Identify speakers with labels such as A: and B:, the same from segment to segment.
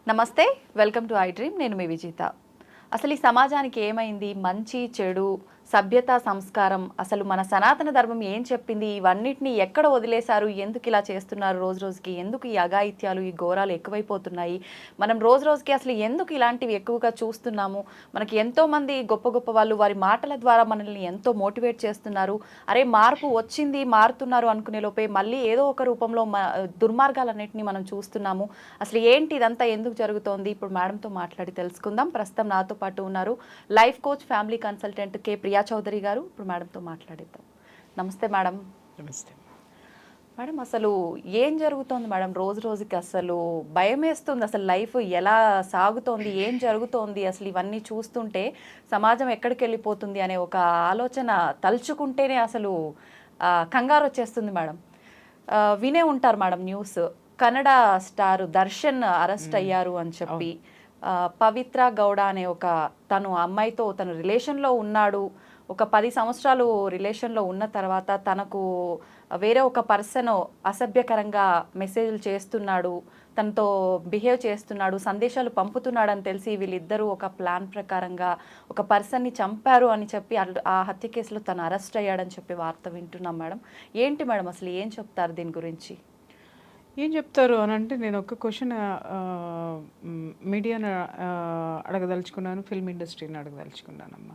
A: నమస్తే, welcome to I dream. నేను మీ విజిత. అసలు ఈ సమాజానికి ఏమైంది? మంచి చెడు, సభ్యత, సంస్కారం, అసలు మన సనాతన ధర్మం ఏం చెప్పింది? ఇవన్నిటిని ఎక్కడ వదిలేశారు? ఎందుకు ఇలా చేస్తున్నారు? రోజు రోజుకి ఎందుకు ఈ అఘాయిత్యాలు, ఈ ఘోరాలు ఎక్కువైపోతున్నాయి? మనం రోజు రోజుకి అసలు ఎందుకు ఇలాంటివి ఎక్కువగా చూస్తున్నాము? మనకి ఎంతోమంది గొప్ప గొప్ప వాళ్ళు వారి మాటల ద్వారా మనల్ని ఎంతో మోటివేట్ చేస్తున్నారు. అరే మార్పు వచ్చింది, మారుతున్నారు అనుకునే లోపే మళ్ళీ ఏదో ఒక రూపంలో దుర్మార్గాలన్నింటినీ మనం చూస్తున్నాము. అసలు ఏంటి ఇదంతా ఎందుకు జరుగుతోంది? ఇప్పుడు మేడంతో మాట్లాడి తెలుసుకుందాం. ప్రస్తుతం నాతో పాటు ఉన్నారు లైఫ్ కోచ్, ఫ్యామిలీ కన్సల్టెంట్ కే ప్రియా చౌదరి గారు. ఇప్పుడు మేడంతో మాట్లాడిద్దాం. నమస్తే మేడం.
B: నమస్తే
A: మేడం, అసలు ఏం జరుగుతోంది మేడం? రోజు రోజుకి అసలు భయం వేస్తుంది. అసలు లైఫ్ ఎలా సాగుతోంది, ఏం జరుగుతోంది, అసలు ఇవన్నీ చూస్తుంటే సమాజం ఎక్కడికి వెళ్ళిపోతుంది అనే ఒక ఆలోచన తలుచుకుంటేనే అసలు కంగారు వచ్చేస్తుంది మేడం. వినే ఉంటారు madam news, Kannada star Darshan arrest అయ్యారు అని చెప్పి. పవిత్ర గౌడ అనే ఒక తను అమ్మాయితో తను రిలేషన్లో ఉన్నాడు. ఒక 10 సంవత్సరాలు రిలేషన్లో ఉన్న తర్వాత తనకు వేరే ఒక పర్సన్ అసభ్యకరంగా మెసేజ్లు చేస్తున్నాడు, తనతో బిహేవ్ చేస్తున్నాడు, సందేశాలు పంపుతున్నాడని తెలిసి వీళ్ళిద్దరూ ఒక ప్లాన్ ప్రకారంగా ఒక పర్సన్ని చంపారు అని చెప్పి ఆ హత్య కేసులో తను అరెస్ట్ అయ్యాడని చెప్పి వార్త వింటున్నాం మేడం. ఏంటి మేడం అసలు ఏం చెప్తారు దీని గురించి?
B: ఏం చెప్తారు అని అంటే, నేను ఒక క్వశ్చన్ మీడియాను అడగదలుచుకున్నాను, ఫిల్మ్ ఇండస్ట్రీని అడగదలుచుకున్నానమ్మా.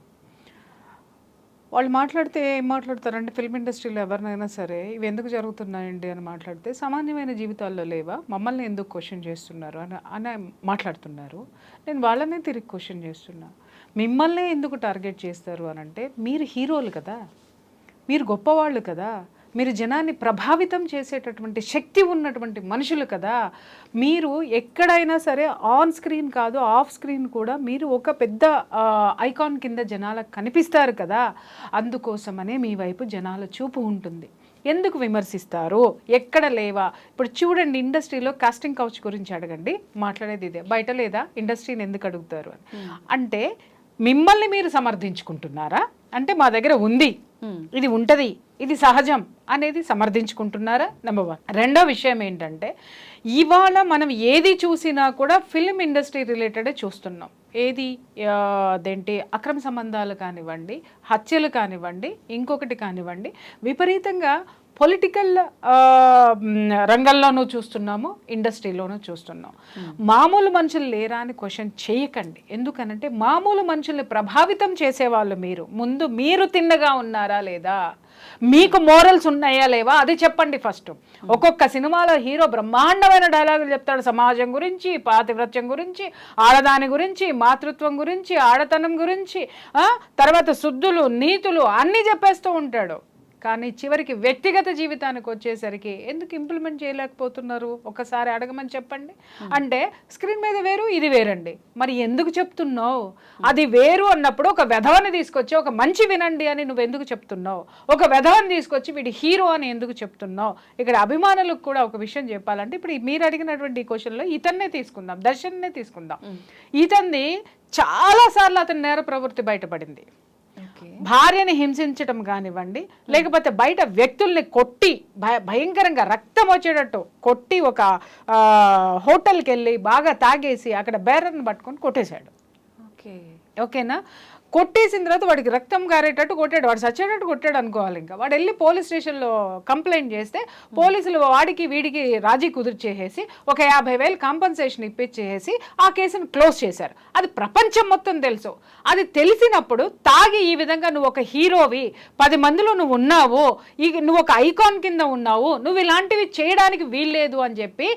B: వాళ్ళు మాట్లాడితే ఏం మాట్లాడతారంటే, ఫిల్మ్ ఇండస్ట్రీలో ఎవరినైనా సరే ఇవి ఎందుకు జరుగుతున్నాయండి అని మాట్లాడితే, సామాన్యమైన జీవితాల్లో లేవా, మమ్మల్ని ఎందుకు క్వశ్చన్ చేస్తున్నారు అని మాట్లాడుతున్నారు. నేను వాళ్ళనే తిరిగి క్వశ్చన్ చేస్తున్నా, మిమ్మల్ని ఎందుకు టార్గెట్ చేస్తారు అని అంటే, మీరు హీరోలు కదా, మీరు గొప్పవాళ్ళు కదా, మీరు జనాన్ని ప్రభావితం చేసేటటువంటి శక్తి ఉన్నటువంటి మనుషులు కదా, మీరు ఎక్కడైనా సరే ఆన్ స్క్రీన్ కాదు ఆఫ్ స్క్రీన్ కూడా మీరు ఒక పెద్ద ఐకాన్ కింద జనాలకు కనిపిస్తారు కదా, అందుకోసమనే మీ వైపు జనాల చూపు ఉంటుంది. ఎందుకు విమర్శిస్తారు? ఎక్కడ లేవా? ఇప్పుడు చూడండి, ఇండస్ట్రీలో కాస్టింగ్ కౌచ్ గురించి అడగండి, మాట్లాడేది ఇదే. బయట లేదా? ఇండస్ట్రీని ఎందుకు అడుగుతారు అని అంటే, మిమ్మల్ని మీరు సమర్థించుకుంటున్నారా అంటే, మా దగ్గర ఉంది, ఇది ఉంటుంది, ఇది సహజం అనేది సమర్థించుకుంటున్నారా? నెంబర్ 1. రెండో విషయం ఏంటంటే, ఇవాళ మనం ఏది చూసినా కూడా ఫిల్మ్ ఇండస్ట్రీ రిలేటెడే చూస్తున్నాం. ఏది అదేంటి, అక్రమ సంబంధాలు కానివ్వండి, హత్యలు కానివ్వండి, ఇంకొకటి కానివ్వండి, విపరీతంగా పొలిటికల్ రంగంలోనూ చూస్తున్నాము, ఇండస్ట్రీలోనూ చూస్తున్నాం. మామూలు మనుషులు లేరా అని క్వశ్చన్ చేయకండి. ఎందుకనంటే, మామూలు మనుషుల్ని ప్రభావితం చేసేవాళ్ళు మీరు. ముందు మీరు తిన్నగా ఉన్నారా లేదా, మీకు మోరల్స్ ఉన్నాయా లేవా అది చెప్పండి ఫస్ట్. ఒక్కొక్క సినిమాలో హీరో బ్రహ్మాండమైన డైలాగులు చెప్తాడు, సమాజం గురించి, పాతివ్రత్యం గురించి, ఆడదాని గురించి, మాతృత్వం గురించి, ఆడతనం గురించి, తర్వాత శుద్ధులు, నీతులు అన్నీ చెప్పేస్తూ ఉంటాడు. కానీ చివరికి వ్యక్తిగత జీవితానికి వచ్చేసరికి ఎందుకు ఇంప్లిమెంట్ చేయలేకపోతున్నారు? ఒకసారి అడగమని చెప్పండి. అంటే స్క్రీన్ మీద వేరు, ఇది వేరండి, మరి ఎందుకు చెప్తున్నావు? అది వేరు అన్నప్పుడు ఒక వెధవని తీసుకొచ్చి ఒక మంచి వినండి అని నువ్వు ఎందుకు చెప్తున్నావు? ఒక వెధవని తీసుకొచ్చి వీడి హీరో అని ఎందుకు చెప్తున్నావు? ఇక్కడ అభిమానులకు కూడా ఒక విషయం చెప్పాలంటే, ఇప్పుడు మీరు అడిగినటువంటి ఈ క్వశ్చన్లో ఇతన్నే తీసుకుందాం, దర్శన్నే తీసుకుందాం. ఇతన్ని చాలాసార్లు అతని నేర ప్రవృత్తి బయటపడింది. భార్యని హింసించడం కానివ్వండి, లేకపోతే బయట వ్యక్తుల్ని కొట్టి భయంకరంగా రక్తం వచ్చేటట్టు కొట్టి, ఒక హోటల్కి వెళ్ళి బాగా తాగేసి అక్కడ బేరర్ని పట్టుకొని కొట్టేశాడు. ఓకేనా? కొట్టేసిన తర్వాత వాడికి రక్తం గారేటట్టు కొట్టాడు, వాడు చచ్చేటట్టు కొట్టాడు అనుకోవాలి. ఇంకా వాడు వెళ్ళి పోలీస్ స్టేషన్లో కంప్లైంట్ చేస్తే పోలీసులు వాడికి వీడికి రాజీ కుదిర్చేసి ఒక 50,000 కాంపన్సేషన్ ఇప్పించేసి ఆ కేసును క్లోజ్ చేశారు. అది ప్రపంచం మొత్తం తెలుసు. అది తెలిసినప్పుడు తాగి ఈ విధంగా నువ్వు ఒక హీరోవి, 10 మందిలో నువ్వు ఉన్నావు, నువ్వు ఒక ఐకాన్ కింద ఉన్నావు, నువ్వు ఇలాంటివి చేయడానికి వీల్లేదు అని చెప్పి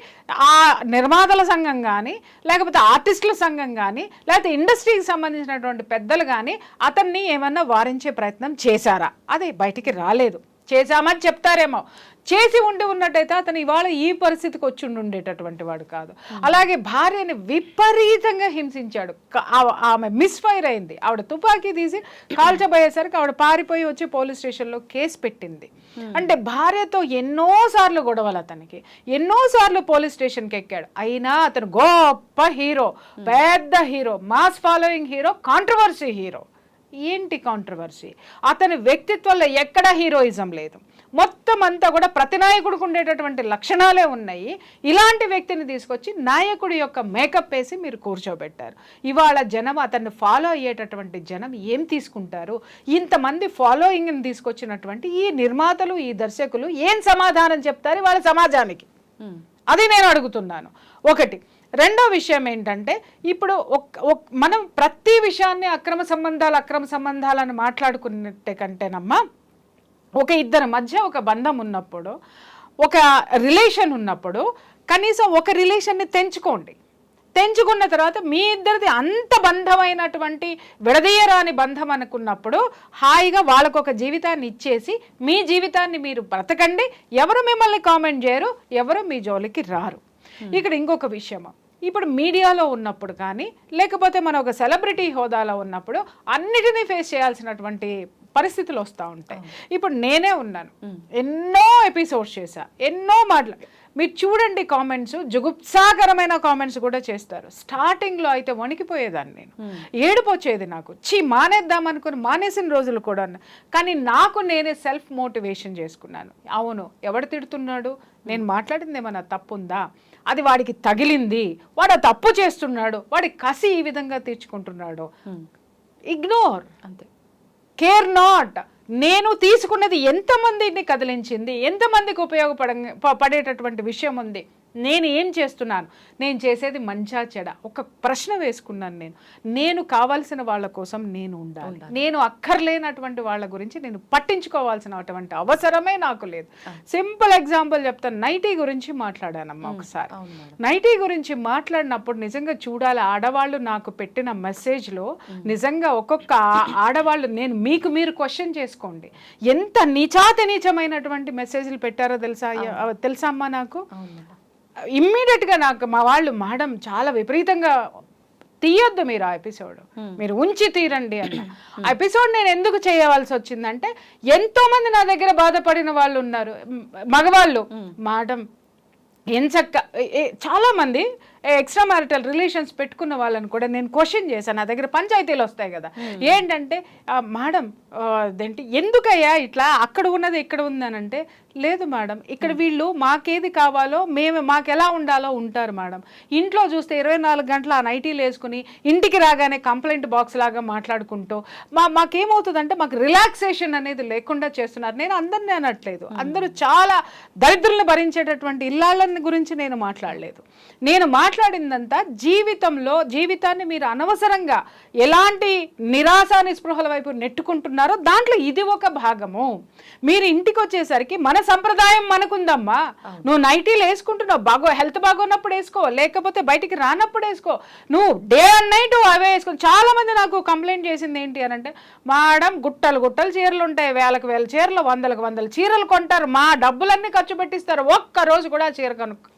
B: ఆ నిర్మాతల సంఘం కానీ, లేకపోతే ఆర్టిస్టుల సంఘం కానీ, లేకపోతే ఇండస్ట్రీకి సంబంధించినటువంటి పెద్దలు కానీ అతన్ని ఏమన్నా వారించే ప్రయత్నం చేశారా? అది బయటికి రాలేదు. చేశామని చెప్తారేమో, చేసి ఉన్నట్టయితే అతను ఇవాళ ఈ పరిస్థితికి వచ్చి ఉండేటటువంటి వాడు కాదు. అలాగే భార్యని విపరీతంగా హింసించాడు. ఆమె మిస్ఫైర్ అయింది, ఆవిడ తుపాకీ తీసి కాల్చబోయేసరికి ఆవిడ పారిపోయి వచ్చి పోలీస్ స్టేషన్లో కేసు పెట్టింది. అంటే భార్యతో ఎన్నోసార్లు గొడవలు, అతనికి ఎన్నోసార్లు పోలీస్ స్టేషన్కి ఎక్కాడు. అయినా అతను గొప్ప హీరో, పెద్ద hero, mass following hero, controversy hero. ఏంటి కాంట్రవర్సీ? అతని వ్యక్తిత్వంలో ఎక్కడ హీరోయిజం లేదు. మొత్తం అంతా కూడా ప్రతి నాయకుడికి ఉండేటటువంటి లక్షణాలే ఉన్నాయి. ఇలాంటి వ్యక్తిని తీసుకొచ్చి నాయకుడి యొక్క మేకప్ వేసి మీరు కూర్చోబెట్టారు. ఇవాళ జనం అతన్ని ఫాలో అయ్యేటటువంటి జనం ఏం తీసుకుంటారు? ఇంతమంది ఫాలోయింగ్ని తీసుకొచ్చినటువంటి ఈ నిర్మాతలు, ఈ దర్శకులు ఏం సమాధానం చెప్తారు వాళ్ళ సమాజానికి? అది నేను అడుగుతున్నాను. ఒకటి. రెండో విషయం ఏంటంటే, ఇప్పుడు మనం ప్రతి విషయాన్ని అక్రమ సంబంధాలని మాట్లాడుకున్నట్టే కంటేనమ్మా, ఒక ఇద్దరి మధ్య ఒక బంధం ఉన్నప్పుడు, ఒక రిలేషన్ ఉన్నప్పుడు కనీసం ఒక రిలేషన్ని తెంచుకున్న తర్వాత మీ ఇద్దరిది అంత బంధమైనటువంటి విడదీయరాని బంధం అనుకున్నప్పుడు హాయిగా వాళ్ళకొక జీవితాన్ని ఇచ్చేసి మీ జీవితాన్ని మీరు బ్రతకండి. ఎవరు మిమ్మల్ని కామెంట్ చేయరు, ఎవరు మీ జోలికి రారు. ఇక్కడ ఇంకొక విషయం, ఇప్పుడు మీడియాలో ఉన్నప్పుడు కానీ లేకపోతే మనం ఒక సెలబ్రిటీ హోదాలో ఉన్నప్పుడు అన్నిటినీ ఫేస్ చేయాల్సినటువంటి పరిస్థితులు వస్తూ ఉంటాయి. ఇప్పుడు నేనే ఉన్నాను, ఎన్నో ఎపిసోడ్స్ చేశా, ఎన్నో మీరు చూడండి కామెంట్స్, జుగుప్సాకరమైన కామెంట్స్ కూడా చేస్తారు. స్టార్టింగ్లో అయితే వణికిపోయేదాన్ని నేను, ఏడుపు వచ్చేది నాకు, మానేద్దాం అనుకుని మానేసిన రోజులు కూడా ఉన్నాయి. కానీ నాకు నేనే సెల్ఫ్ మోటివేషన్ చేసుకున్నాను. అవును, ఎవడు తిడుతున్నాడు, నేను మాట్లాడింది ఏమన్నా తప్పుందా, అది వాడికి తగిలింది, వాడు ఆ తప్పు చేస్తున్నాడు, వాడి కసి ఈ విధంగా తీర్చుకుంటున్నాడు, ఇగ్నోర్, అంతే, కేర్ నాట్. నేను తీసుకున్నది ఎంతమందిని కదిలించింది, ఎంతమందికి పడేటటువంటి విషయం ఉంది, నేను ఏం చేస్తున్నాను, నేను చేసేది మంచా చెడ, ఒక ప్రశ్న వేసుకున్నాను. నేను కావాల్సిన వాళ్ళ కోసం నేను ఉండాలి, నేను అక్కర్లేనటువంటి వాళ్ళ గురించి నేను పట్టించుకోవాల్సినటువంటి అవసరమే నాకు లేదు. సింపుల్ ఎగ్జాంపుల్ చెప్తాను, నైటీ గురించి మాట్లాడానమ్మా ఒకసారి. నైటీ గురించి మాట్లాడినప్పుడు నిజంగా చూడాలి, ఆడవాళ్ళు నాకు పెట్టిన మెసేజ్లో నిజంగా ఒక్కొక్క ఆడవాళ్ళు, నేను మీరు క్వశ్చన్ చేసుకోండి, ఎంత నీచమైనటువంటి మెసేజ్లు పెట్టారో తెలుసా అమ్మా నాకు. ఇమ్మీడియట్గా నాకు మా వాళ్ళు, మేడం చాలా విపరీతంగా తీయొద్దు మీరు ఆ ఎపిసోడ్, మీరు ఉంచి తీరండి అన్న. ఆ ఎపిసోడ్ నేను ఎందుకు చేయవలసి వచ్చిందంటే, ఎంతో మంది నా దగ్గర బాధపడిన వాళ్ళు ఉన్నారు, మగవాళ్ళు. మేడం ఎంచక్క చాలా మంది ఎక్స్ట్రా మ్యారిటల్ రిలేషన్స్ పెట్టుకున్న వాళ్ళని కూడా నేను క్వశ్చన్ చేశాను. నా దగ్గర పంచాయతీలు వస్తాయి కదా, ఏంటంటే మేడం అదేంటి ఎందుకయ్యా ఇట్లా, అక్కడ ఉన్నది ఇక్కడ ఉందనంటే, లేదు మేడం ఇక్కడ వీళ్ళు మాకేది కావాలో మాకు ఎలా ఉండాలో ఉంటారు మేడం. ఇంట్లో చూస్తే 24 గంటలు ఆ నైటీలు వేసుకుని ఇంటికి రాగానే కంప్లైంట్ బాక్స్ లాగా మాట్లాడుకుంటూ మాకేమవుతుందంటే మాకు రిలాక్సేషన్ అనేది లేకుండా చేస్తున్నారు. నేను అందరినీ అనట్లేదు, అందరూ చాలా దరిద్రులను భరించేటటువంటి ఇల్లాళ్ళని గురించి నేను మాట్లాడలేదు. నేను మాట్లాడిందంతా జీవితాన్ని మీరు అనవసరంగా ఎలాంటి నిరాశ నిస్పృహల వైపు నెట్టుకుంటున్నారో దాంట్లో ఇది ఒక భాగము. మీరు ఇంటికి వచ్చేసరికి మన సంప్రదాయం మనకుందమ్మా, నువ్వు నైటీలు వేసుకుంటున్నావు, హెల్త్ బాగోన్నప్పుడు వేసుకో, లేకపోతే బయటికి రానప్పుడు వేసుకో, నువ్వు డే అండ్ నైట్ అవే వేసుకో. చాలా మంది నాకు కంప్లైంట్ చేసింది ఏంటి అని అంటే, మేడం గుట్టలు చీరలు ఉంటాయి, వేలకు వేల చీరలు, వందల చీరలు కొంటారు, మా డబ్బులన్నీ ఖర్చు పెట్టిస్తారు, ఒక్క రోజు కూడా చీర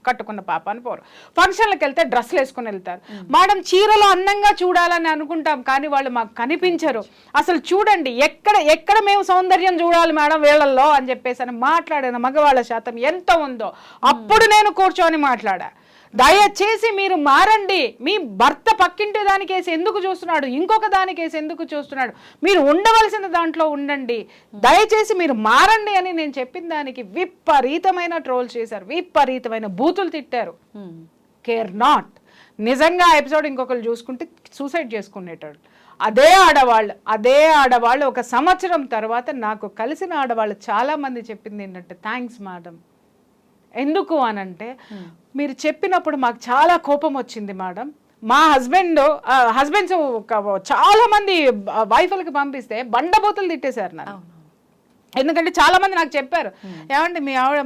B: కట్టుకున్న పాప అని పోరు, ఫంక్షన్లకు వెళ్తే డ్రెస్సులు వేసుకుని వెళ్తారు. మేడం చీరలు అందంగా చూడాలని అనుకుంటాం కానీ వాళ్ళు మాకు కనిపించరు, అసలు చూడండి ఎక్కడ మేము సౌందర్యం చూడాలి మేడం వీళ్ళల్లో అని చెప్పేసి అని మాట్లాడిన మగవాళ్ళ శాతం ఎంత ఉందో అప్పుడు నేను కూర్చొని మాట్లాడా. దయచేసి మీరు మారండి, మీ భర్త పక్కింటి దానికేసి ఎందుకు చూస్తున్నాడు, ఇంకొక దానికేసి ఎందుకు చూస్తున్నాడు, మీరు ఉండవలసిన దాంట్లో ఉండండి, దయచేసి మీరు మారండి అని నేను చెప్పిన దానికి విపరీతమైన ట్రోల్ చేశారు, విపరీతమైన బూతులు తిట్టారు. Care not. నిజంగా ఆ ఎపిసోడ్ ఇంకొకరు చూసుకుంటే సూసైడ్ చేసుకునేటాడు. అదే ఆడవాళ్ళు 1 సంవత్సరం తర్వాత నాకు కలిసిన ఆడవాళ్ళు చాలా మంది చెప్పింది ఏంటంటే, థ్యాంక్స్ మేడం. ఎందుకు అనంటే, మీరు చెప్పినప్పుడు మాకు చాలా కోపం వచ్చింది మేడం, మా హస్బెండ్స్ చాలా మంది వైఫ్లకి పంపిస్తే బండబూతులు తిట్టేశారు నాకు. ఎందుకంటే చాలా మంది నాకు చెప్పారు, ఏమంటే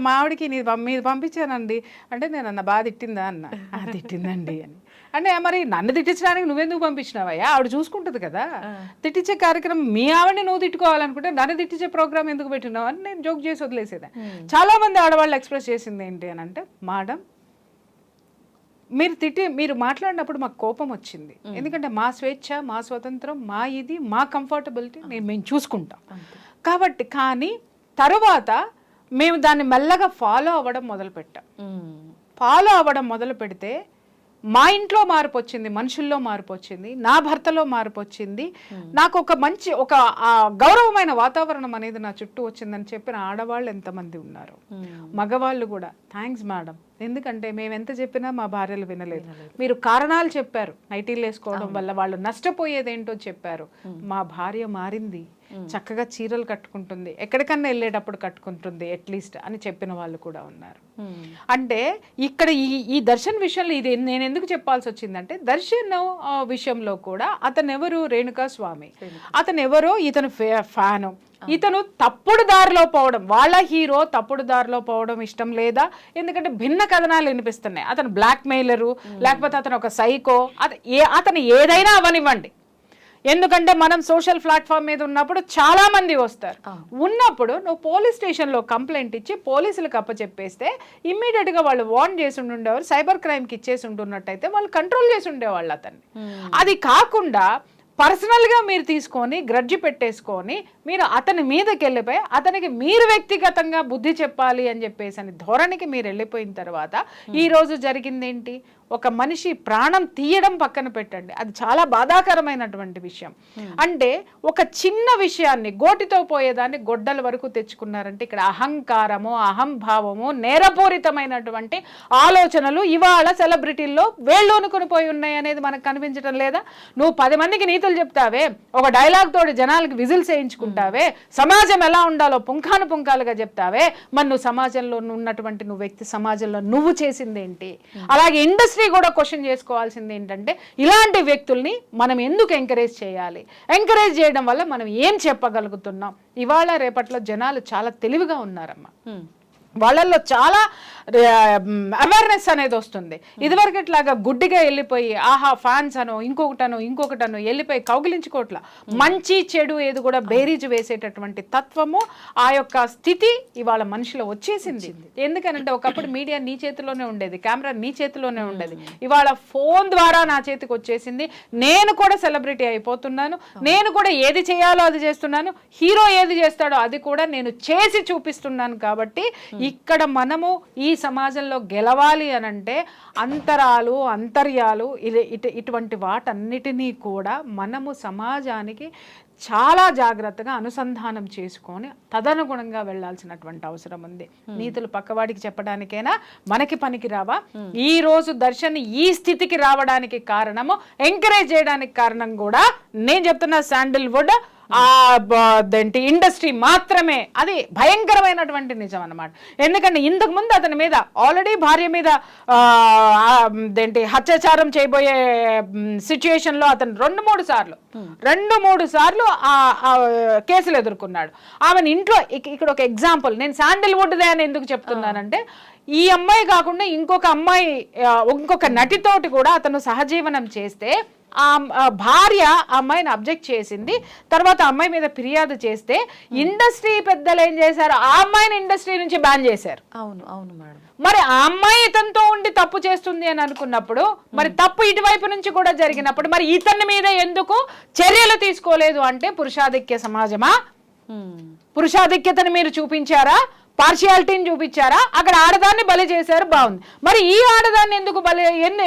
B: మా ఆవిడకి మీరు పంపించానండి అంటే, నేను అన్న బాగా తిట్టిందా అన్న, తిట్టిందండి అని అంటే, మరి నన్ను తిట్టించడానికి నువ్వెందుకు పంపించినావయ్యా, ఆవిడ చూసుకుంటుంది కదా, తిట్టించే కార్యక్రమం మీ ఆవిడని నువ్వు తిట్టుకోవాలనుకుంటే నన్ను తిట్టించే ప్రోగ్రామ్ ఎందుకు పెట్టినావు అని నేను జోక్ చేసి వదిలేసేదా. చాలా మంది ఆడవాళ్ళు ఎక్స్ప్రెస్ చేసింది ఏంటి అని అంటే, మేడం మీరు మాట్లాడినప్పుడు మాకు కోపం వచ్చింది, ఎందుకంటే మా స్వేచ్ఛ, మా స్వతంత్రం, మా కంఫర్టబిలిటీ మేము చూసుకుంటాం కాబట్టి. కానీ తరువాత మేము దాన్ని మెల్లగా ఫాలో అవ్వడం మొదలు పెడితే మా ఇంట్లో మార్పు వచ్చింది, మనుషుల్లో మార్పు వచ్చింది, నా భర్తలో మార్పు వచ్చింది, నాకు ఒక మంచి ఒక గౌరవమైన వాతావరణం అనేది నా చుట్టూ వచ్చిందని చెప్పిన ఆడవాళ్ళు ఎంతమంది ఉన్నారు. మగవాళ్ళు కూడా థ్యాంక్స్ మేడం, ఎందుకంటే మేము ఎంత చెప్పినా మా భార్యలు వినలేదు. మీరు కారణాలు చెప్పారు, నైటీలు వేసుకోవడం వల్ల వాళ్ళు నష్టపోయేదేంటో చెప్పారు. మా భార్య మారింది, చక్కగా చీరలు కట్టుకుంటుంది, ఎక్కడికన్నా వెళ్ళేటప్పుడు కట్టుకుంటుంది అట్లీస్ట్ అని చెప్పిన వాళ్ళు కూడా ఉన్నారు. అంటే ఇక్కడ ఈ దర్శన్ విషయంలో ఇది నేను ఎందుకు చెప్పాల్సి వచ్చిందంటే, దర్శన్ విషయంలో కూడా అతను ఎవరు, రేణుకా స్వామి, అతను ఎవరో ఇతను ఫ్యాను, ఇతను తప్పుడు దారిలో పోవడం, వాళ్ళ హీరో తప్పుడు దారిలో పోవడం ఇష్టం లేదా, ఎందుకంటే భిన్న కథనాలు వినిపిస్తున్నాయి. అతను బ్లాక్ మెయిలరు, లేకపోతే అతను ఒక సైకో, అతను ఏదైనా అవనివ్వండి. ఎందుకంటే మనం సోషల్ ప్లాట్ఫామ్ మీద ఉన్నప్పుడు చాలా మంది వస్తారు. ఉన్నప్పుడు నువ్వు పోలీస్ స్టేషన్లో కంప్లైంట్ ఇచ్చి పోలీసులకు అప్పచెప్పేస్తే ఇమ్మీడియట్గా వాళ్ళు వార్న్ చేసి ఉండేవారు, సైబర్ క్రైమ్కి ఇచ్చేసి ఉంటున్నట్టయితే వాళ్ళు కంట్రోల్ చేసి ఉండేవాళ్ళు అతన్ని. అది కాకుండా పర్సనల్గా మీరు తీసుకొని గ్రడ్జి పెట్టేసుకొని మీరు అతని మీదకి వెళ్ళిపోయి అతనికి మీరు వ్యక్తిగతంగా బుద్ధి చెప్పాలి అని చెప్పేసి అని ధోరణికి మీరు వెళ్ళిపోయిన తర్వాత ఈరోజు జరిగిందేంటి, ఒక మనిషి ప్రాణం తీయడం పక్కన పెట్టండి, అది చాలా బాధాకరమైనటువంటి విషయం. అంటే ఒక చిన్న విషయాన్ని గోటితో పోయేదాన్ని గొడ్డల వరకు తెచ్చుకున్నారంటే ఇక్కడ అహంకారము, అహంభావము, నేరపూరితమైనటువంటి ఆలోచనలు ఇవాళ సెలబ్రిటీల్లో వేళ్ళోనుకొని పోయి ఉన్నాయి అనేది మనకు కనిపించడం లేదా? నువ్వు 10 మందికి నీతులు చెప్తావే, ఒక డైలాగ్ తోటి జనాలకి విజిల్స్ వేయించుకుంటావే, సమాజం ఎలా ఉండాలో పుంఖాను పుంఖాలుగా చెప్తావే, మరి నువ్వు సమాజంలో ఉన్నటువంటి నువ్వు వ్యక్తి సమాజంలో నువ్వు చేసిందేంటి? అలాగే ఇండస్ట్రీ కూడా క్వశ్చన్ చేసుకోవాల్సింది ఏంటంటే, ఇలాంటి వ్యక్తుల్ని మనం ఎందుకు ఎంకరేజ్ చేయాలి, ఎంకరేజ్ చేయడం వల్ల మనం ఏం చెప్పగలుగుతున్నాం? ఇవాళ రేపట్లో జనాలు చాలా తెలివిగా ఉన్నారమ్మా, వాళ్ళల్లో చాలా అవేర్నెస్ అనేది వస్తుంది. ఇదివరకు ఇట్లాగా గుడ్డిగా వెళ్ళిపోయి ఆహా ఫ్యాన్స్ అనో ఇంకొకటనో వెళ్ళిపోయి కౌగిలించుకోవట్ల, మంచి చెడు ఏది కూడా బేరీజు వేసేటటువంటి తత్వము ఆ యొక్క స్థితి ఇవాళ మనిషిలో వచ్చేసింది. ఎందుకనంటే ఒకప్పుడు మీడియా నీ చేతిలోనే ఉండేది, కెమెరా నీ చేతిలోనే ఉండేది, ఇవాళ ఫోన్ ద్వారా నా చేతికి వచ్చేసింది. నేను కూడా సెలబ్రిటీ అయిపోతున్నాను, నేను కూడా ఏది చేయాలో అది చేస్తున్నాను, హీరో ఏది చేస్తాడో అది కూడా నేను చేసి చూపిస్తున్నాను. కాబట్టి ఇక్కడ మనము ఈ సమాజంలో గెలవాలి అనంటే అంతర్యాలు ఇటువంటి వాటన్నిటినీ కూడా మనము సమాజానికి చాలా జాగ్రత్తగా అనుసంధానం చేసుకొని తదనుగుణంగా వెళ్లాల్సినటువంటి అవసరం ఉంది. నీతులు పక్కవాడికి చెప్పడానికైనా మనకి పనికి రావా? ఈ రోజు దర్శన్ ఈ స్థితికి రావడానికి కారణము, ఎంకరేజ్ చేయడానికి కారణం కూడా నేను చెప్తున్నా శాండిల్వుడ్ అదేంటి ఇండస్ట్రీ మాత్రమే. అది భయంకరమైనటువంటి నిజం అన్నమాట. ఎందుకంటే ఇంతకు ముందు అతని మీద ఆల్రెడీ భార్య మీద అదేంటి అత్యాచారం చేయబోయే సిచ్యుయేషన్ లో అతను 2-3 సార్లు కేసులు ఎదుర్కొన్నాడు. ఆమెను ఇంట్లో ఇక్కడ ఒక ఎగ్జాంపుల్ నేను శాండిల్వుడ్ దే అని ఎందుకు చెప్తున్నానంటే, ఈ అమ్మాయి కాకుండా ఇంకొక నటితోటి కూడా అతను సహజీవనం చేస్తే ఆ భార్య అమ్మాయిని అబ్జెక్ట్ చేసింది. తర్వాత అమ్మాయి మీద ఫిర్యాదు చేస్తే ఇండస్ట్రీ పెద్దలు ఏం చేశారు, ఆ అమ్మాయిని ఇండస్ట్రీ నుంచి బ్యాన్ చేశారు.
A: అవును మేడం.
B: మరి ఆ అమ్మాయి ఇతనితో ఉండి తప్పు చేస్తుంది అని అనుకున్నప్పుడు, మరి తప్పు ఇటువైపు నుంచి కూడా జరిగినప్పుడు మరి ఇతని మీద ఎందుకు చర్యలు తీసుకోలేదు? అంటే పురుషాధిక్య సమాజమా? పురుషాధిక్యతను మీరు చూపించారా? పార్షియాలిటీని చూపించారా? అక్కడ ఆడదాన్ని బలి చేశారు, బాగుంది. మరి ఈ ఆడదాన్ని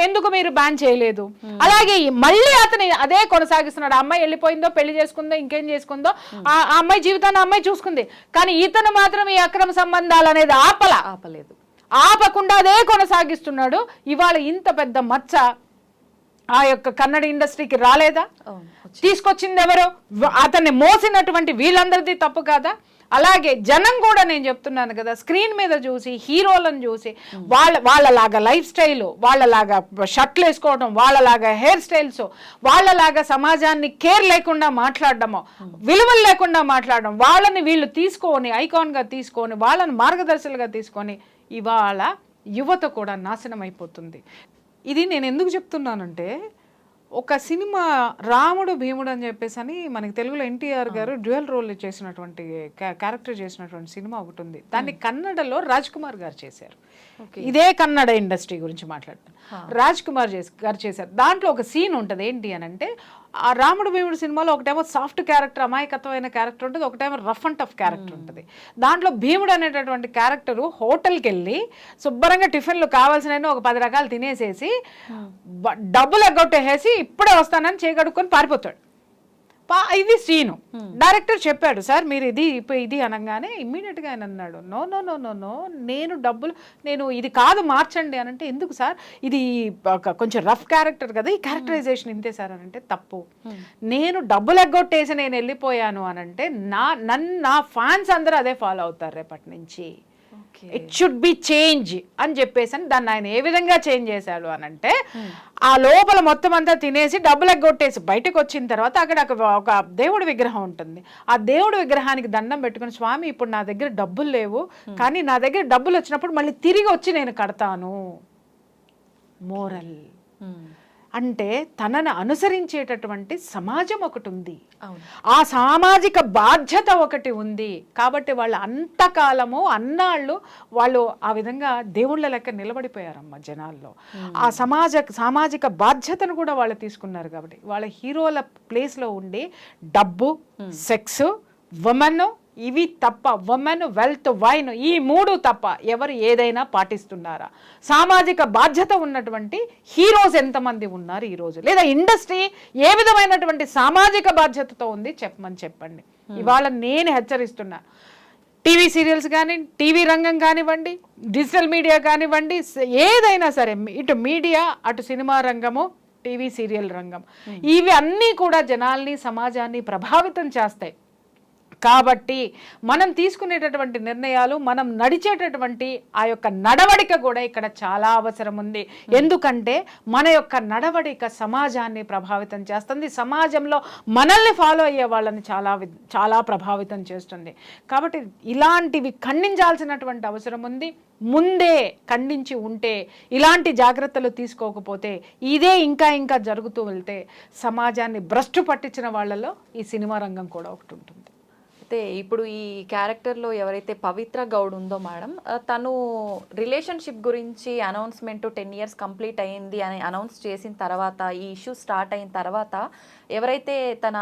B: ఎందుకు మీరు బ్యాన్ చేయలేదు? అలాగే మళ్ళీ అతని అదే కొనసాగిస్తున్నాడు. ఆ అమ్మాయి వెళ్ళిపోయిందో, పెళ్లి చేసుకుందో, ఇంకేం చేసుకుందో, ఆ అమ్మాయి జీవితాన్ని అమ్మాయి చూసుకుంది. కానీ ఇతను మాత్రం ఈ అక్రమ సంబంధాలు అనేది ఆపలేదు. ఆపకుండా అదే కొనసాగిస్తున్నాడు. ఇవాళ ఇంత పెద్ద మచ్చ ఆ యొక్క కన్నడ ఇండస్ట్రీకి రాలేదా? తీసుకొచ్చింది ఎవరు? అతన్ని మోసినటువంటి వీళ్ళందరిది తప్పు కాదా? అలాగే జనం కూడా నేను చెప్తున్నాను కదా, స్క్రీన్ మీద చూసి హీరోలను చూసి వాళ్ళలాగా లైఫ్ స్టైలు, వాళ్ళలాగా షర్ట్లు వేసుకోవడం, వాళ్ళలాగా హెయిర్ స్టైల్స్, వాళ్ళలాగా సమాజాన్ని కేర్ లేకుండా మాట్లాడడము, విలువలు లేకుండా మాట్లాడడం, వాళ్ళని వీళ్ళు తీసుకొని ఐకాన్గా తీసుకొని వాళ్ళని మార్గదర్శకులుగా తీసుకొని ఇవాళ యువత కూడా నాశనం అయిపోతుంది. ఇది నేను ఎందుకు చెప్తున్నానంటే, ఒక సినిమా రాముడు భీముడు అని చెప్పేసి అని మనకి తెలుగులో ఎన్టీఆర్ గారు డ్యూయల్ రోల్ చేసినటువంటి క్యారెక్టర్ చేసినటువంటి సినిమా ఒకటి ఉంది. దాన్ని కన్నడలో రాజ్ కుమార్ గారు చేశారు. ఇదే కన్నడ ఇండస్ట్రీ గురించి మాట్లాడుతాను. రాజ్ కుమార్ గారు చేశారు. దాంట్లో ఒక సీన్ ఉంటుంది, ఏంటి అని అంటే ఆ రాముడు భీముడు సినిమాలో ఒకటేమో సాఫ్ట్ క్యారెక్టర్, అమాయకత్వమైన క్యారెక్టర్ ఉంటుంది, ఒకటేమో రఫ్ అండ్ టఫ్ క్యారెక్టర్ ఉంటుంది. దాంట్లో భీముడు అనేటటువంటి క్యారెక్టరు హోటల్కి వెళ్ళి శుభ్రంగా టిఫిన్లు కావాల్సిన ఒక 10 రకాలు తినేసేసి డబ్బులు ఎగ్గొట్టేసి ఇప్పుడే వస్తానని చేయగడుక్కొని పారిపోతాడు. ఇది సీను. డైరెక్టర్ చెప్పాడు, సార్ మీరు ఇది అనగానే ఇమ్మీడియట్గా ఆయన అన్నాడు, no no no no no నేను డబ్బులు ఇది కాదు మార్చండి అని అంటే, ఎందుకు సార్ ఇది కొంచెం రఫ్ క్యారెక్టర్ కదా, ఈ క్యారెక్టరైజేషన్ ఇంతే సార్ అని అంటే, తప్పు. నేను డబ్బులు ఎగ్గొట్టేసి నేను వెళ్ళిపోయాను అని అంటే నా ఫ్యాన్స్ అందరూ అదే ఫాలో అవుతారు రేపటి నుంచి. ఇట్ షుడ్ బి చేంజ్ అని చెప్పేసి దాన్ని ఆయన ఏ విధంగా చేంజ్ చేశాడు అని అంటే, ఆ లోపల మొత్తం అంతా తినేసి డబ్బులు ఎగ్గొట్టేసి బయటకు వచ్చిన తర్వాత అక్కడ ఒక దేవుడి విగ్రహం ఉంటుంది. ఆ దేవుడి విగ్రహానికి దండం పెట్టుకుని, స్వామి ఇప్పుడు నా దగ్గర డబ్బులు లేవు, కానీ నా దగ్గర డబ్బులు వచ్చినప్పుడు మళ్ళీ తిరిగి వచ్చి నేను కడతాను. మోరల్ అంటే తనను అనుసరించేటటువంటి సమాజం ఒకటి ఉంది, ఆ సామాజిక బాధ్యత ఒకటి ఉంది. కాబట్టి వాళ్ళు అంతకాలము అన్నాళ్ళు వాళ్ళు ఆ విధంగా దేవుళ్ళ లెక్క నిలబడిపోయారమ్మ జనాల్లో. ఆ సామాజిక బాధ్యతను కూడా వాళ్ళు తీసుకున్నారు. కాబట్టి వాళ్ళ హీరోల ప్లేస్లో ఉండి డబ్బు, సెక్స్, ఉమెన్, ఇవి తప్ప, ఉమెన్, వెల్త్, వైన్, ఈ 3 తప్ప ఎవరు ఏదైనా పాటిస్తున్నారా? సామాజిక బాధ్యత ఉన్నటువంటి హీరోస్ ఎంతమంది ఉన్నారు ఈరోజు? లేదా ఇండస్ట్రీ ఏ విధమైనటువంటి సామాజిక బాధ్యతతో ఉంది చెప్పండి. ఇవాళ నేను హెచ్చరిస్తున్నా, టీవీ సీరియల్స్ కానీ, టీవీ రంగం కానివ్వండి, డిజిటల్ మీడియా కానివ్వండి, ఏదైనా సరే, ఇటు మీడియా, అటు సినిమా రంగము, టీవీ సీరియల్ రంగం, ఇవి అన్నీ కూడా జనాల్ని, సమాజాన్ని ప్రభావితం చేస్తాయి. కాబట్టి మనం తీసుకునేటటువంటి నిర్ణయాలు, మనం నడిచేటటువంటి ఆ యొక్క నడవడిక కూడా ఇక్కడ చాలా అవసరం ఉంది. ఎందుకంటే మన యొక్క నడవడిక సమాజాన్ని ప్రభావితం చేస్తుంది, సమాజంలో మనల్ని ఫాలో అయ్యే వాళ్ళని చాలా ప్రభావితం చేస్తుంది. కాబట్టి ఇలాంటివి ఖండించాల్సినటువంటి అవసరం ఉంది. ముందే ఖండించి ఉంటే, ఇలాంటి జాగ్రత్తలు తీసుకోకపోతే, ఇదే ఇంకా జరుగుతూ వెళ్తే సమాజాన్ని భ్రష్టు పట్టించిన వాళ్ళలో ఈ సినిమా రంగం కూడా ఒకటి ఉంటుంది.
A: అయితే ఇప్పుడు ఈ క్యారెక్టర్లో ఎవరైతే పవిత్ర గౌడ్ ఉందో మేడం, తను రిలేషన్షిప్ గురించి అనౌన్స్మెంట్ 10 years కంప్లీట్ అయ్యింది అని అనౌన్స్ చేసిన తర్వాత, ఈ ఇష్యూ స్టార్ట్ అయిన తర్వాత, ఎవరైతే తన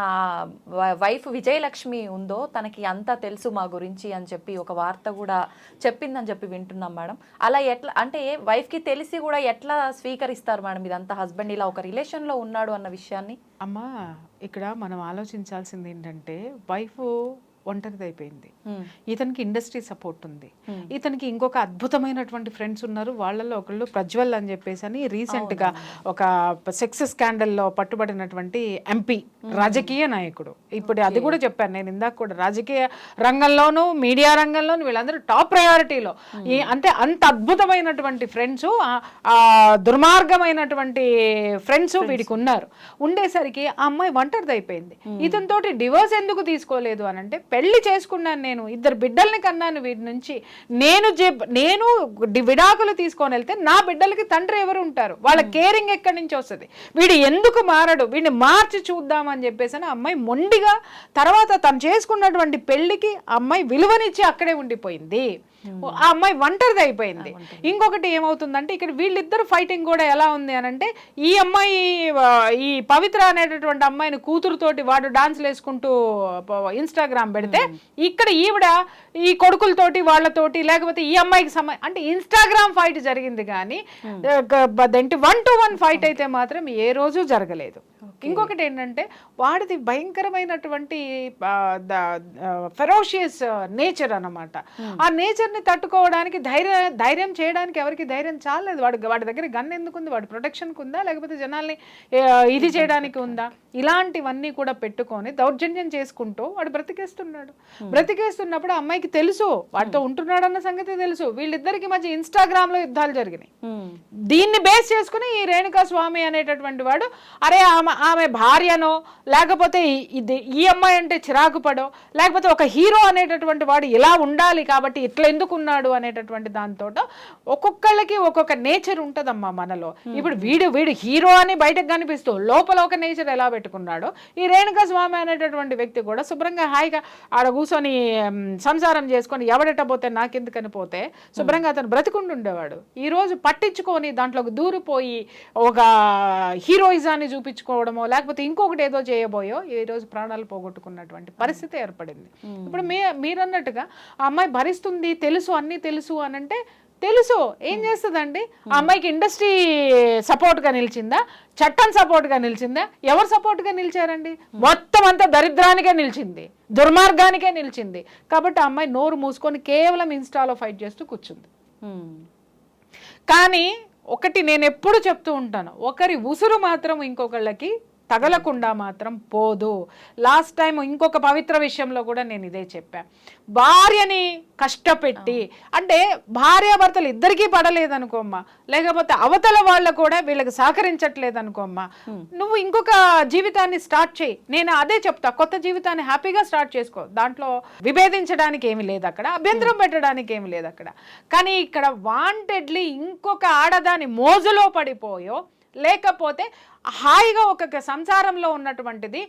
A: వైఫ్ విజయలక్ష్మి ఉందో తనకి అంతా తెలుసు మా గురించి అని చెప్పి ఒక వార్త కూడా చెప్పిందని చెప్పి వింటున్నాం మేడం. అలా ఎట్లా అంటే వైఫ్కి తెలిసి కూడా ఎట్లా స్వీకరిస్తారు మేడం ఇదంతా? హస్బెండ్ ఇలా ఒక రిలేషన్లో ఉన్నాడు అన్న విషయాన్ని.
B: అమ్మా, ఇక్కడ మనం ఆలోచించాల్సింది ఏంటంటే, వైఫ్ ఒంటరిది అయిపోయింది, ఇతనికి ఇండస్ట్రీ సపోర్ట్ ఉంది, ఇతనికి ఇంకొక అద్భుతమైనటువంటి ఫ్రెండ్స్ ఉన్నారు. వాళ్ళల్లో ఒకళ్ళు ప్రజ్వల్ అని చెప్పేసి అని రీసెంట్గా ఒక సెక్స్ స్కాండల్లో పట్టుబడినటువంటి ఎంపీ, రాజకీయ నాయకుడు. ఇప్పుడు అది కూడా చెప్పాను నేను ఇందాక కూడా, రాజకీయ రంగంలోనూ మీడియా రంగంలోనూ వీళ్ళందరూ టాప్ ప్రయారిటీలో. అంటే అంత అద్భుతమైనటువంటి ఫ్రెండ్స్, దుర్మార్గమైనటువంటి ఫ్రెండ్స్ వీడికి ఉన్నారు. ఉండేసరికి ఆ అమ్మాయి ఒంటరిది అయిపోయింది. ఇతనితోటి డివోర్స్ ఎందుకు తీసుకోలేదు అని అంటే, పెళ్లి చేసుకున్నాను నేను, 2 బిడ్డల్ని కన్నాను వీడి నుంచి, నేను విడాకులు తీసుకొని వెళ్తే నా బిడ్డలకి తండ్రి ఎవరు ఉంటారు? వాళ్ళ కేరింగ్ ఎక్కడి నుంచి వస్తుంది? వీడు ఎందుకు మారడు? వీడిని మార్చి చూద్దామని చెప్పేసి అని అమ్మాయి మొండిగా, తర్వాత తను చేసుకున్నటువంటి పెళ్లికి అమ్మాయి విలువనిచ్చి అక్కడే ఉండిపోయింది. ఆ అమ్మాయి ఒంటరిది అయిపోయింది. ఇంకొకటి ఏమవుతుందంటే, ఇక్కడ వీళ్ళిద్దరు ఫైటింగ్ కూడా ఎలా ఉంది అని అంటే, ఈ అమ్మాయి ఈ పవిత్ర అనేటటువంటి అమ్మాయిని కూతురుతోటి వాడు డాన్స్లు వేసుకుంటూ ఇన్స్టాగ్రామ్ పెడితే, ఇక్కడ ఈవిడ ఈ కొడుకులతోటి వాళ్ళతోటి, లేకపోతే ఈ అమ్మాయికి అంటే ఇన్స్టాగ్రామ్ ఫైట్ జరిగింది కానీ 1-to-1 ఫైట్ అయితే మాత్రం ఏ రోజు జరగలేదు. ఇంకొకటి ఏంటంటే, వాడిది భయంకరమైనటువంటి ఫెరోషియస్ నేచర్ అన్నమాట. ఆ నేచర్ని తట్టుకోవడానికి ధైర్యం చేయడానికి ఎవరికి ధైర్యం చాలేదు. వాడి దగ్గర గన్ ఎందుకుంది? వాడి ప్రొటెక్షన్కి ఉందా, లేకపోతే జనాల్ని ఇది చేయడానికి ఉందా? ఇలాంటివన్నీ కూడా పెట్టుకొని దౌర్జన్యం చేసుకుంటూ వాడు బ్రతికేస్తున్నప్పుడు అమ్మాయికి తెలుసు వాడితో ఉంటున్నాడు అన్న సంగతి తెలుసు. వీళ్ళిద్దరికి మధ్య ఇన్స్టాగ్రామ్ లో యుద్ధాలు జరిగినాయి. దీన్ని బేస్ చేసుకుని ఈ రేణుకా స్వామి అనేటటువంటి వాడు, అరే ఆమె భార్యనో, లేకపోతే ఈ అమ్మాయి అంటే చిరాకు పడో, లేకపోతే ఒక హీరో అనేటటువంటి వాడు ఇలా ఉండాలి కాబట్టి ఇట్లా ఎందుకున్నాడు అనేటటువంటి దాంతో ఒక్కొక్కళ్ళకి ఒక్కొక్క నేచర్ ఉంటుందమ్మా మనలో. ఇప్పుడు వీడు హీరో అని బయటకు కనిపిస్తూ లోపల ఒక నేచర్ ఎలా పెట్టుకున్నాడో ఈ రేణుకా స్వామి అనేటటువంటి వ్యక్తి కూడా శుభ్రంగా హాయిగా ఆడ కూర్చొని సంసారం చేసుకొని ఎవడెట్ట పోతే నాకెందుకని పోతే శుభ్రంగా అతను బ్రతికుండి ఉండేవాడు. ఈరోజు పట్టించుకొని దాంట్లోకి దూరిపోయి ఒక హీరోయిజాన్ని చూపించుకోవడమో లేకపోతే ఇంకొకటి ఏదో చేయబోయో ఈరోజు ప్రాణాలు పోగొట్టుకున్నటువంటి పరిస్థితి ఏర్పడింది. ఇప్పుడు మీరన్నట్టుగా ఆ అమ్మాయి భరిస్తుంది, తెలుసు అన్నీ తెలుసు అనంటే తెలుసు ఏం చేస్తుందండి? ఆ అమ్మాయికి ఇండస్ట్రీ సపోర్ట్గా నిలిచిందా, చట్టం సపోర్ట్గా నిలిచిందా? ఎవరు సపోర్ట్గా నిలిచారండి? మొత్తం అంతా దరిద్రానికే నిలిచింది, దుర్మార్గానికే నిలిచింది. కాబట్టి ఆ అమ్మాయి నోరు మూసుకొని కేవలం ఇన్స్టాలో ఫైట్ చేస్తూ కూర్చుంది. కానీ ఒకటి నేను ఎప్పుడు చెప్తూ ఉంటాను, ఒకరి ఉసురు మాత్రం ఇంకొకళ్ళకి తగలకుండా మాత్రం పోదు. లాస్ట్ టైం ఇంకొక పవిత్ర విషయంలో కూడా నేను ఇదే చెప్పా. భార్యని కష్టపెట్టి అంటే భార్యాభర్తలు ఇద్దరికీ పడలేదనుకోమ్మా, లేకపోతే అవతల వాళ్ళు కూడా వీళ్ళకి సహకరించట్లేదు అనుకోమ్మా, నువ్వు ఇంకొక జీవితాన్ని స్టార్ట్ చేయి. నేను అదే చెప్తా, కొత్త జీవితాన్ని హ్యాపీగా స్టార్ట్ చేసుకో. దాంట్లో విభేదించడానికి ఏమి లేదు, అక్కడ అభ్యంతరం పెట్టడానికి ఏమి లేదు అక్కడ. కానీ ఇక్కడ వాంటెడ్లీ ఇంకొక ఆడదాని మోజులో పడిపోయో లేకపోతే హాయిగా ఒక సంసారంలో ఉన్నటువంటిది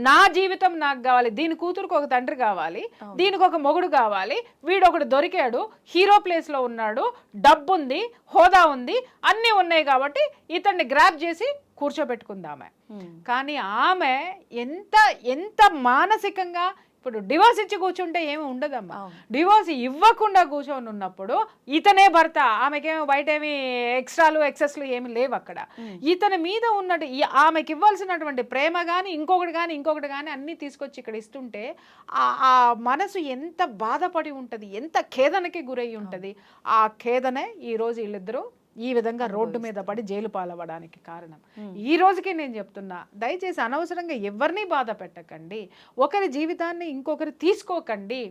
B: నా జీవితం నాకు కావాలి, దీని కూతురుకు ఒక తండ్రి కావాలి, దీనికి ఒక మొగుడు కావాలి, వీడొకడు దొరికాడు, హీరో ప్లేస్లో ఉన్నాడు, డబ్బు ఉంది, హోదా ఉంది, అన్నీ ఉన్నాయి కాబట్టి ఇతన్ని గ్రాప్ చేసి కూర్చోబెట్టుకుంది ఆమె. కానీ ఆమె ఎంత ఎంత మానసికంగా ఇప్పుడు డివోర్స్ ఇచ్చి కూర్చుంటే ఏమి ఉండదమ్మా. డివోర్స్ ఇవ్వకుండా కూర్చొని ఉన్నప్పుడు ఇతనే భర్త, ఆమెకేమో బయట ఏమి ఎక్స్ట్రాలు ఎక్సెస్లు ఏమి లేవు అక్కడ. ఇతని మీద ఉన్నట్టు ఆమెకి ఇవ్వాల్సినటువంటి ప్రేమ కానీ ఇంకొకటి కానీ అన్నీ తీసుకొచ్చి ఇక్కడ ఇస్తుంటే ఆ మనసు ఎంత బాధపడి ఉంటుంది, ఎంత ఖేదనకి గురై ఉంటుంది. ఆ ఖేదనే ఈరోజు వీళ్ళిద్దరూ ఈ విధంగా రోడ్డు మీద పడి జైలు పాలవ్వడానికి కారణం. ఈ రోజుకి నేను చెప్తున్నా, దయచేసి అనవసరంగా ఎవరిని బాధ పెట్టకండి, ఒకరి జీవితాన్ని ఇంకొకరు తీసుకోకండి,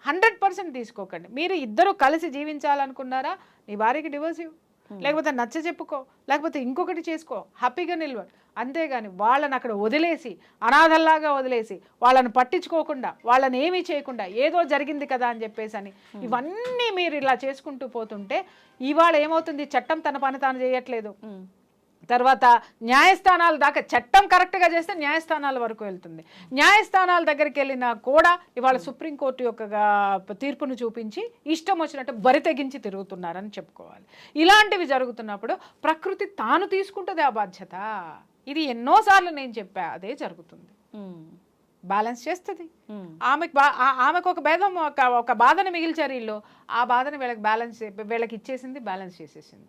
B: 100% తీసుకోకండి. మీరు ఇద్దరు కలిసి జీవించాలనుకున్నారా, నీ భార్యకి డివోర్స్ ఇవ్వు, లేకపోతే నచ్చ చెప్పుకో, లేకపోతే ఇంకొకటి చేసుకో, హ్యాపీగా నిల్వ. అంతేగాని వాళ్ళని అక్కడ వదిలేసి అనాథల్లాగా వదిలేసి వాళ్ళని పట్టించుకోకుండా వాళ్ళని ఏమీ చేయకుండా ఏదో జరిగింది కదా అని చెప్పేసి అని ఇవన్నీ మీరు ఇలా చేసుకుంటూ పోతుంటే ఇవాళ ఏమవుతుంది? చట్టం తన పని తాను చేయట్లేదు. తర్వాత న్యాయస్థానాల దాకా చట్టం కరెక్ట్గా చేస్తే న్యాయస్థానాల వరకు వెళ్తుంది. న్యాయస్థానాల దగ్గరికి వెళ్ళినా కూడా ఇవాళ సుప్రీంకోర్టు యొక్క తీర్పును చూపించి ఇష్టం వచ్చినట్టు బరి తెగించి తిరుగుతున్నారని చెప్పుకోవాలి. ఇలాంటివి జరుగుతున్నప్పుడు ప్రకృతి తాను తీసుకుంటుంది ఆ బాధ్యత. ఇది ఎన్నోసార్లు నేను చెప్పా, అదే జరుగుతుంది. బ్యాలెన్స్ చేస్తుంది. ఆమెకు ఒక భేదం ఒక బాధను మిగిల్చారు వీళ్ళు, ఆ బాధను వీళ్ళకి ఇచ్చేసింది, బ్యాలెన్స్ చేసేసింది.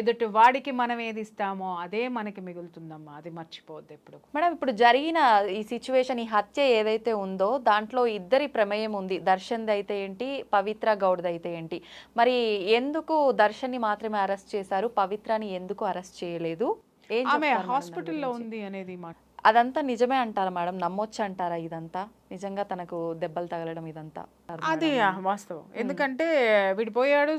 B: ఎదుటి వాడికి మనం ఏది ఇస్తామో అదే మనకి మిగులుతుందమ్మా, అది మర్చిపోవద్దు ఎప్పుడు.
A: మేడం, ఇప్పుడు జరిగిన ఈ సిచ్యువేషన్, ఈ హత్య ఏదైతే ఉందో దాంట్లో ఇద్దరి ప్రమేయం ఉంది. దర్శన్ది అయితే ఏంటి, పవిత్ర గౌడ్ది అయితే ఏంటి? మరి ఎందుకు దర్శన్ని మాత్రమే అరెస్ట్ చేశారు, పవిత్రని ఎందుకు అరెస్ట్ చేయలేదు?
B: ఆమె హాస్పిటల్లో ఉంది అనేది మాట
A: అదంతా నిజమే అంటారా మేడం? నమ్మొచ్చు అంటారా ఇదంతా? నిజంగా తనకు దెబ్బలు తగలడం ఇదంతా
B: అది వాస్తవం. ఎందుకంటే విడిపోయాడు,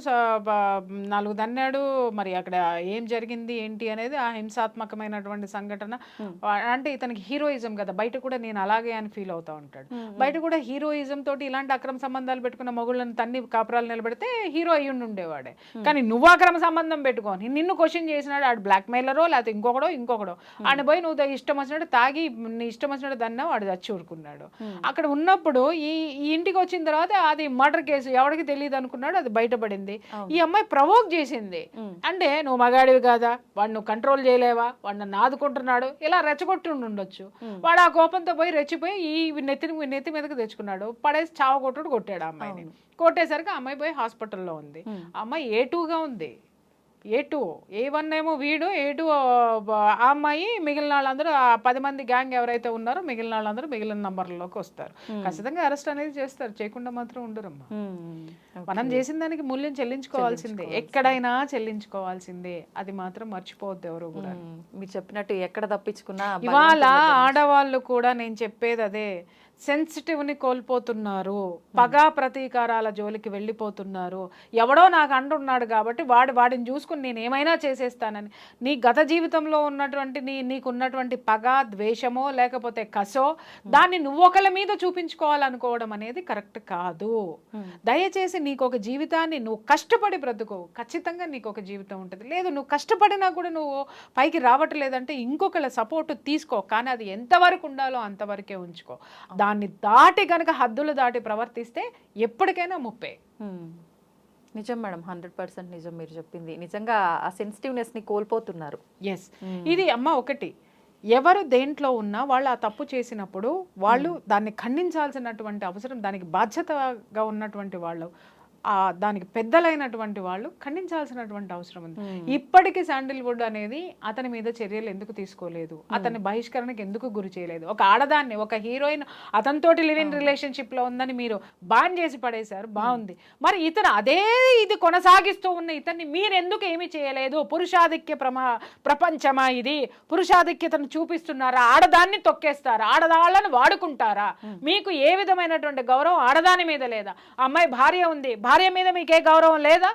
B: 4 దన్నాడు, మరి అక్కడ ఏం జరిగింది ఏంటి అనేది ఆ హింసాత్మకమైనటువంటి సంఘటన. అంటే ఇతనికి హీరోయిజం కదా, బయట కూడా నేను అలాగే అని ఫీల్ అవుతా ఉంటాడు. బయట కూడా హీరోయిజం తోటి ఇలాంటి అక్రమ సంబంధాలు పెట్టుకున్న మొగుళ్ళని తన్ని కాపురాలు నిలబెడితే హీరో అయ్యుండి ఉండేవాడే. కానీ నువ్వు అక్రమ సంబంధం పెట్టుకొని నిన్ను క్వశ్చన్ చేసినాడు ఆడు బ్లాక్ మెయిలరో లేకపోతే ఇంకొకడో ఆయన పోయి నువ్వు ఇష్టం వచ్చినట్టు తాగి నీ ఇష్టం వచ్చినట్టు దన్నా వాడు చచ్చి ఊరుకున్నాడు. అక్కడ ఉన్నప్పుడు ఈ ఇంటికి వచ్చిన తర్వాత అది మర్డర్ కేసు ఎవరికి తెలియదు అనుకున్నాడు, అది బయటపడింది. ఈ అమ్మాయి ప్రవోక్ చేసింది. అంటే నువ్వు మగాడివి కాదా, వాడు నువ్వు కంట్రోల్ చేయలేవా, వాడు నన్ను ఆదుకుంటున్నాడు, ఇలా రెచ్చగొట్టి ఉండొచ్చు. వాడు ఆ కోపంతో పోయి రెచ్చిపోయి ఈ నెత్తి మీదకి తెచ్చుకున్నాడు, పడేసి చావగొట్టుడు కొట్టాడు ఆ అమ్మాయిని. కొట్టేసరికి ఆ అమ్మాయి పోయి హాస్పిటల్లో ఉంది. ఆ అమ్మాయి A2గా ఉంది. A1 ఏమో వీడు, A2 ఆ అమ్మాయి, మిగిలిన వాళ్ళందరూ 10 మంది గ్యాంగ్ ఎవరైతే ఉన్నారో మిగిలిన వాళ్ళందరూ మిగిలిన నంబర్లలోకి వస్తారు. ఖచ్చితంగా అరెస్ట్ అనేది చేస్తారు, చేయకుండా మాత్రం ఉండరమ్మా. మనం చేసిన దానికి మూల్యం చెల్లించుకోవాల్సిందే, ఎక్కడైనా చెల్లించుకోవాల్సిందే, అది మాత్రం మర్చిపోవద్దు ఎవరు కూడా.
A: మీరు చెప్పినట్టు ఎక్కడ తప్పించుకున్నా
B: ఇవాళ ఆడవాళ్ళు కూడా నేను చెప్పేది అదే, సెన్సిటివ్ని కోల్పోతున్నారు, పగా ప్రతీకారాల జోలికి వెళ్ళిపోతున్నారు. ఎవడో నాకు అంటున్నాడు కాబట్టి వాడిని చూసుకుని నేను ఏమైనా చేసేస్తానని. నీ గత జీవితంలో ఉన్నటువంటి నీకున్నటువంటి పగ, ద్వేషమో లేకపోతే కసో దాన్ని నువ్వు ఒకళ్ళ మీద చూపించుకోవాలనుకోవడం అనేది కరెక్ట్ కాదు. దయచేసి నీకు ఒక జీవితాన్ని నువ్వు కష్టపడి బ్రతుకో, ఖచ్చితంగా నీకు ఒక జీవితం ఉంటుంది. లేదు నువ్వు కష్టపడినా కూడా నువ్వు పైకి రావట్లేదంటే ఇంకొకళ్ళ సపోర్ట్ తీసుకో, కానీ అది ఎంతవరకు ఉండాలో అంతవరకే ఉంచుకో. దాన్ని దాటి కనుక హద్దులు దాటి ప్రవర్తిస్తే ఎప్పటికైనా ముప్పే.
A: నిజం మేడం, 100% నిజం మీరు చెప్పింది. నిజంగా ఆ సెన్సిటివ్నెస్ని కోల్పోతున్నారు.
B: ఎస్, ఇది అమ్మ ఒకటి, ఎవరు దేంట్లో ఉన్నా వాళ్ళు ఆ తప్పు చేసినప్పుడు వాళ్ళు దాన్ని ఖండించాల్సినటువంటి అవసరం, దానికి బాధ్యతగా ఉన్నటువంటి వాళ్ళు, దానికి పెద్దలైనటువంటి వాళ్ళు ఖండించాల్సినటువంటి అవసరం ఉంది. ఇప్పటికీ శాండిల్వుడ్ అనేది అతని మీద చర్యలు ఎందుకు తీసుకోలేదు, అతని బహిష్కరణకు ఎందుకు గురి చేయలేదు? ఒక ఆడదాన్ని, ఒక హీరోయిన్ అతనితోటి లివ్ ఇన్ రిలేషన్షిప్ లో ఉందని మీరు బాన్ చేసి పడేశారు, బాగుంది. మరి ఇతను అదే ఇది కొనసాగిస్తూ ఉన్న ఇతన్ని మీరు ఎందుకు ఏమి చేయలేదు? పురుషాధిక్య ప్రపంచమా ఇది? పురుషాధిక్యతను చూపిస్తున్నారా? ఆడదాన్ని తొక్కేస్తారా? ఆడదాళ్ళని వాడుకుంటారా? మీకు ఏ విధమైనటువంటి గౌరవం ఆడదాని మీద లేదా? అమ్మాయి భార్య ఉంది, భార్య మీద మీకు ఏ గౌరవం లేదా?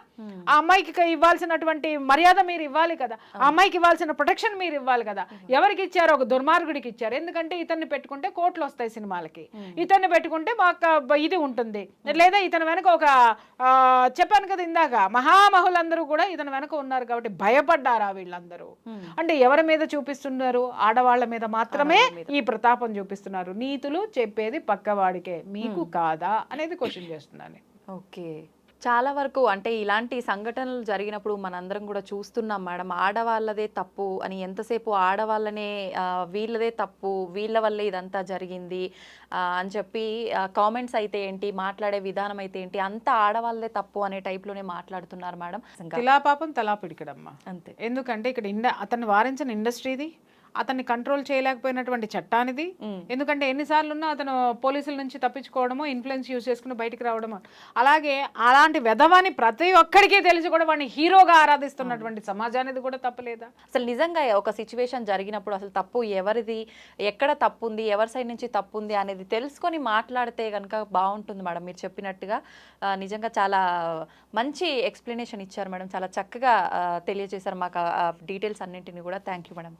B: ఆ అమ్మాయికి ఇవ్వాల్సినటువంటి మర్యాద మీరు ఇవ్వాలి కదా, ఆ అమ్మాయికి ఇవ్వాల్సిన ప్రొటెక్షన్ మీరు ఇవ్వాలి కదా. ఎవరికి ఇచ్చారు? ఒక దుర్మార్గుడికి ఇచ్చారు. ఎందుకంటే ఇతన్ని పెట్టుకుంటే కోట్లు వస్తాయి సినిమాలకి, ఇతన్ని పెట్టుకుంటే మాకు ఇది ఉంటుంది, లేదా ఇతని వెనక ఒక చెప్పాను కదా ఇందాక, మహామహులందరూ కూడా ఇతని వెనక ఉన్నారు కాబట్టి భయపడ్డారా వీళ్ళందరూ? అంటే ఎవరి మీద చూపిస్తున్నారు? ఆడవాళ్ళ మీద మాత్రమే ఈ ప్రతాపం చూపిస్తున్నారు. నీతులు చెప్పేది పక్కవాడికే, మీకు కాదా అనేది క్వశ్చన్ చేస్తున్నాను.
A: ఓకే, చాలా వరకు అంటే ఇలాంటి సంఘటనలు జరిగినప్పుడు మనందరం కూడా చూస్తున్నాం మేడం, ఆడవాళ్ళదే తప్పు అని. ఎంతసేపు ఆడవాళ్ళనే వీళ్ళదే తప్పు, వీళ్ళ వల్లే ఇదంతా జరిగింది అని చెప్పి కామెంట్స్ అయితే ఏంటి, మాట్లాడే విధానం అయితే ఏంటి, అంతా ఆడవాళ్ళదే తప్పు అనే టైప్లోనే మాట్లాడుతున్నారు మేడం.
B: తిలా పాపం తలా పిడికడమ్మా
A: అంతే.
B: ఎందుకంటే ఇక్కడ అతన్ని వారించిన ఇండస్ట్రీది, అతన్ని కంట్రోల్ చేయలేకపోయినటువంటి చట్టానిది. ఎందుకంటే ఎన్నిసార్లు ఉన్నా అతను పోలీసుల నుంచి తప్పించుకోవడమో, ఇన్ఫ్లుయెన్స్ యూజ్ చేసుకుని బయటికి రావడమో. అలాగే అలాంటి వెధవాన్ని ప్రతి ఒక్కడికి తెలిసి కూడా వాడిని హీరోగా ఆరాధిస్తున్నటువంటి సమాజానికి కూడా తప్పలేదా?
A: అసలు నిజంగా ఒక సిచ్యువేషన్ జరిగినప్పుడు అసలు తప్పు ఎవరిది, ఎక్కడ తప్పు ఉంది, ఎవరి సైడ్ నుంచి తప్పు ఉంది అనేది తెలుసుకొని మాట్లాడితే కనుక బాగుంటుంది మేడం. మీరు చెప్పినట్టుగా నిజంగా చాలా మంచి ఎక్స్ప్లెనేషన్ ఇచ్చారు మేడం, చాలా చక్కగా తెలియజేశారు మాకు డీటెయిల్స్ అన్నింటినీ కూడా. Thank you madam.